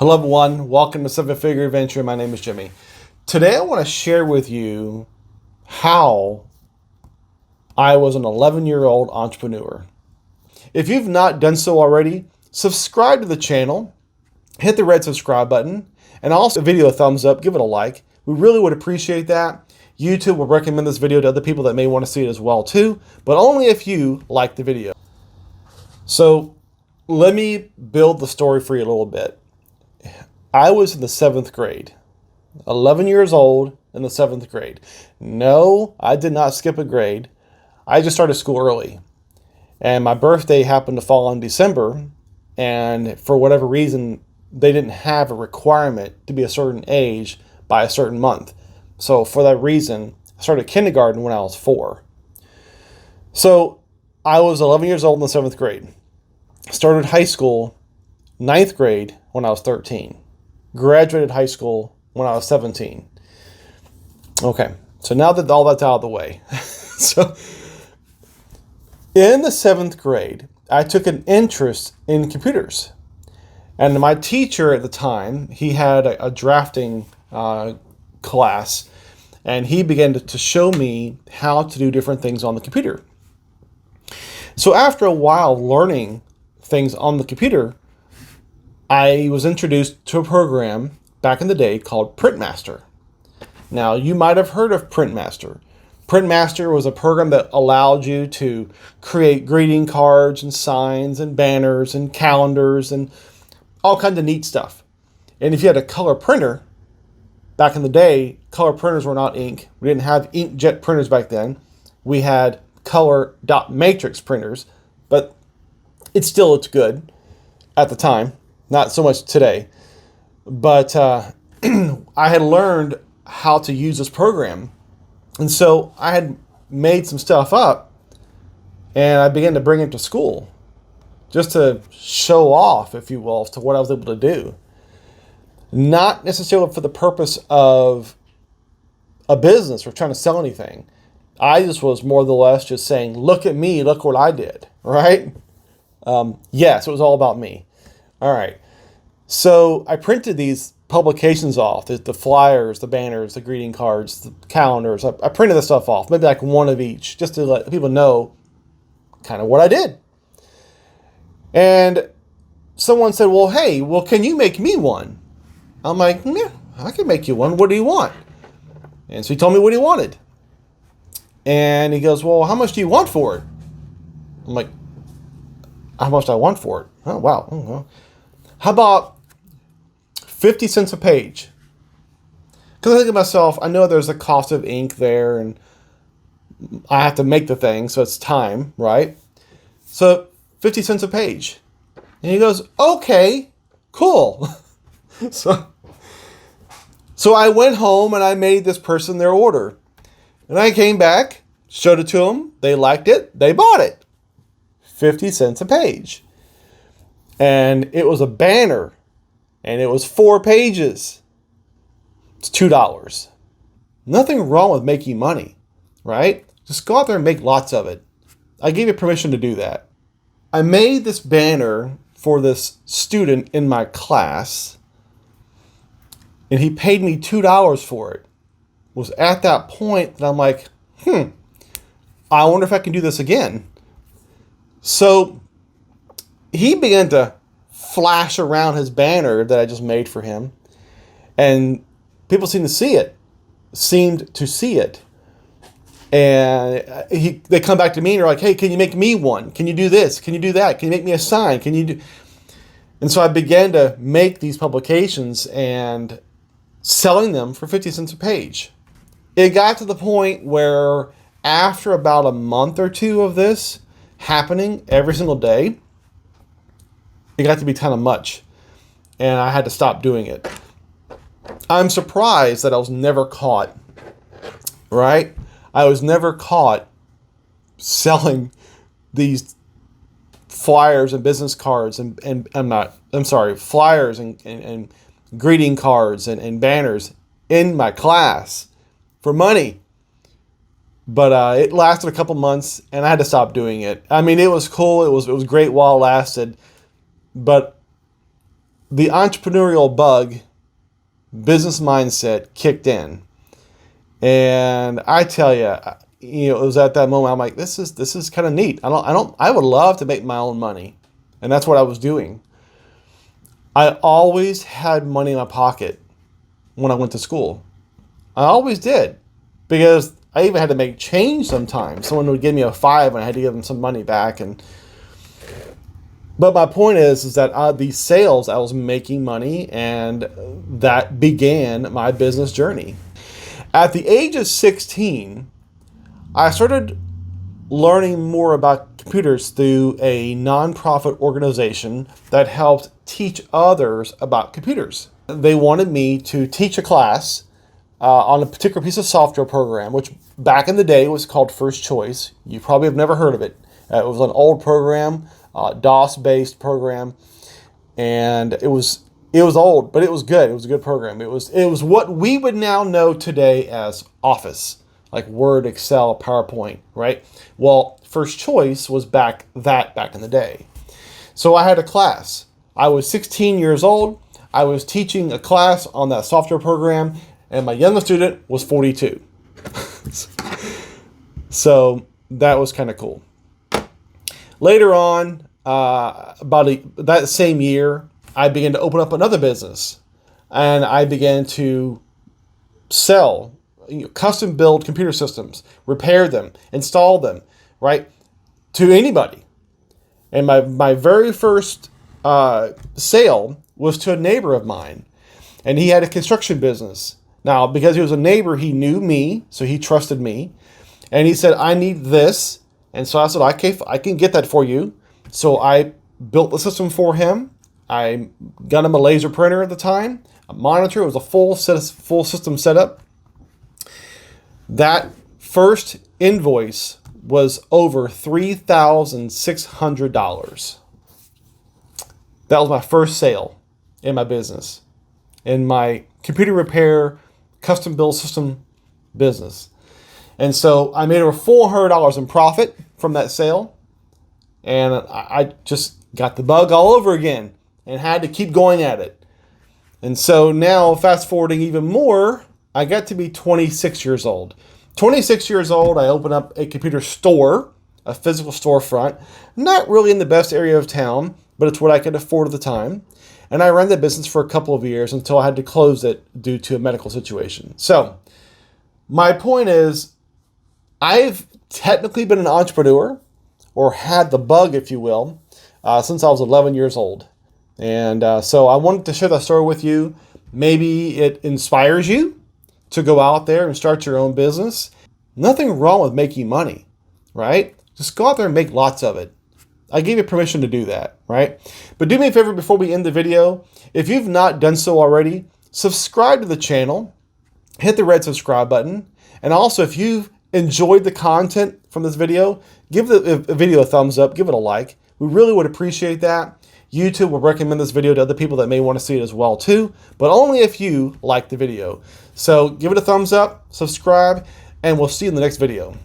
Hello everyone, welcome to Seven Figure Adventure. My name is Jimmy. Today I want to share with you how I was an 11-year-old entrepreneur. If you've not done so already, subscribe to the channel, hit the red subscribe button, and also video a thumbs up, give it a like. We really would appreciate that. YouTube will recommend this video to other people that may want to see it as well too, but only if you like the video. So let me build the story for you a little bit. I was in the 7th grade, 11 years old in the 7th grade. No, I did not skip a grade. I just started school early. And my birthday happened to fall in December. And for whatever reason, they didn't have a requirement to be a certain age by a certain month. So for that reason, I started kindergarten when I was 4. So I was 11 years old in the 7th grade. Started high school, 9th grade, when I was 13. Graduated high school when I was 17. Okay, so now that all that's out of the way. So in the 7th grade, I took an interest in computers. And my teacher at the time, he had a drafting class, and he began to show me how to do different things on the computer. So after a while learning things on the computer, I was introduced to a program back in the day called Printmaster. Now, you might have heard of Printmaster. Printmaster was a program that allowed you to create greeting cards and signs and banners and calendars and all kinds of neat stuff. And if you had a color printer, back in the day, color printers were not ink. We didn't have inkjet printers back then. We had color dot matrix printers, but it still looked good at the time. Not so much today, but I had learned how to use this program. And so I had made some stuff up and I began to bring it to school just to show off, if you will, as to what I was able to do. Not necessarily for the purpose of a business or trying to sell anything. I just was more or less just saying, look at me, look what I did, right? Yes, it was all about me. All right, so I printed these publications off, the flyers, the banners, the greeting cards, the calendars. I printed this stuff off, maybe like one of each, just to let people know kind of what I did. And someone said, well, hey, can you make me one? I'm like, yeah, I can make you one. What do you want? And so he told me what he wanted. And he goes, well, how much do you want for it? I'm like, how much do I want for it? Oh, wow. Oh, how about 50 cents a page? Because I think to myself, I know there's a cost of ink there, and I have to make the thing, so it's time, right? So 50 cents a page. And he goes, okay, cool. So I went home and I made this person their order. And I came back, showed it to them. They liked it. They bought it. 50 cents a page. And it was a banner. And it was 4 pages. It's $2. Nothing wrong with making money, right? Just go out there and make lots of it. I gave you permission to do that. I made this banner for this student in my class. And he paid me $2 for it. It was at that point that I'm like, I wonder if I can do this again. So he began to flash around his banner that I just made for him. And people seemed to see it. And they come back to me and they're like, hey, can you make me one? Can you do this? Can you do that? Can you make me a sign? Can you do... And so I began to make these publications and selling them for 50 cents a page. It got to the point where after about a month or two of this happening every single day, it got to be kind of much. And I had to stop doing it. I'm surprised that I was never caught, right? I was never caught selling these flyers and business cards flyers and greeting cards and banners in my class for money. But it lasted a couple months, and I had to stop doing it. I mean, it was cool. It was great while it lasted. But the entrepreneurial bug, business mindset kicked in. And I tell you, it was at that moment I'm like, this is kind of neat. I would love to make my own money. And that's what I was doing. I always had money in my pocket when I went to school. I always did, because I even had to make change sometimes. Someone would give me a $5 and I had to give them some money back. But my point is that these sales, I was making money, and that began my business journey. At the age of 16, I started learning more about computers through a nonprofit organization that helped teach others about computers. They wanted me to teach a class on a particular piece of software program, which back in the day was called First Choice. You probably have never heard of it. It was an old program, DOS-based program, and it was old, but it was good. It was a good program. It was what we would now know today as Office, like Word, Excel, PowerPoint, right? Well, First Choice was back in the day. So I had a class. I was 16 years old. I was teaching a class on that software program, and my youngest student was 42. So that was kind of cool. Later on, that same year, I began to open up another business, and I began to sell custom build computer systems, repair them, install them, right, to anybody. And my very first sale was to a neighbor of mine, and he had a construction business. Now, because he was a neighbor, he knew me, so he trusted me, and he said, I need this. And so I said, okay, I can get that for you. So I built the system for him. I got him a laser printer at the time, a monitor. It was a full system setup. That first invoice was over $3,600. That was my first sale in my business, in my computer repair, custom build system business. And so I made over $400 in profit from that sale. And I just got the bug all over again and had to keep going at it. And so now, fast forwarding even more, I got to be 26 years old. 26 years old, I opened up a computer store, a physical storefront, not really in the best area of town, but it's what I could afford at the time. And I ran that business for a couple of years until I had to close it due to a medical situation. So my point is, I've technically been an entrepreneur, or had the bug, if you will, since I was 11 years old. And so I wanted to share that story with you. Maybe it inspires you to go out there and start your own business. Nothing wrong with making money, right? Just go out there and make lots of it. I gave you permission to do that, right? But do me a favor before we end the video. If you've not done so already, subscribe to the channel, hit the red subscribe button. And also, if you've enjoyed the content from this video, give the video a thumbs up, give it a like. We really would appreciate that. YouTube will recommend this video to other people that may want to see it as well too, but only if you like the video. So give it a thumbs up, subscribe, and we'll see you in the next video.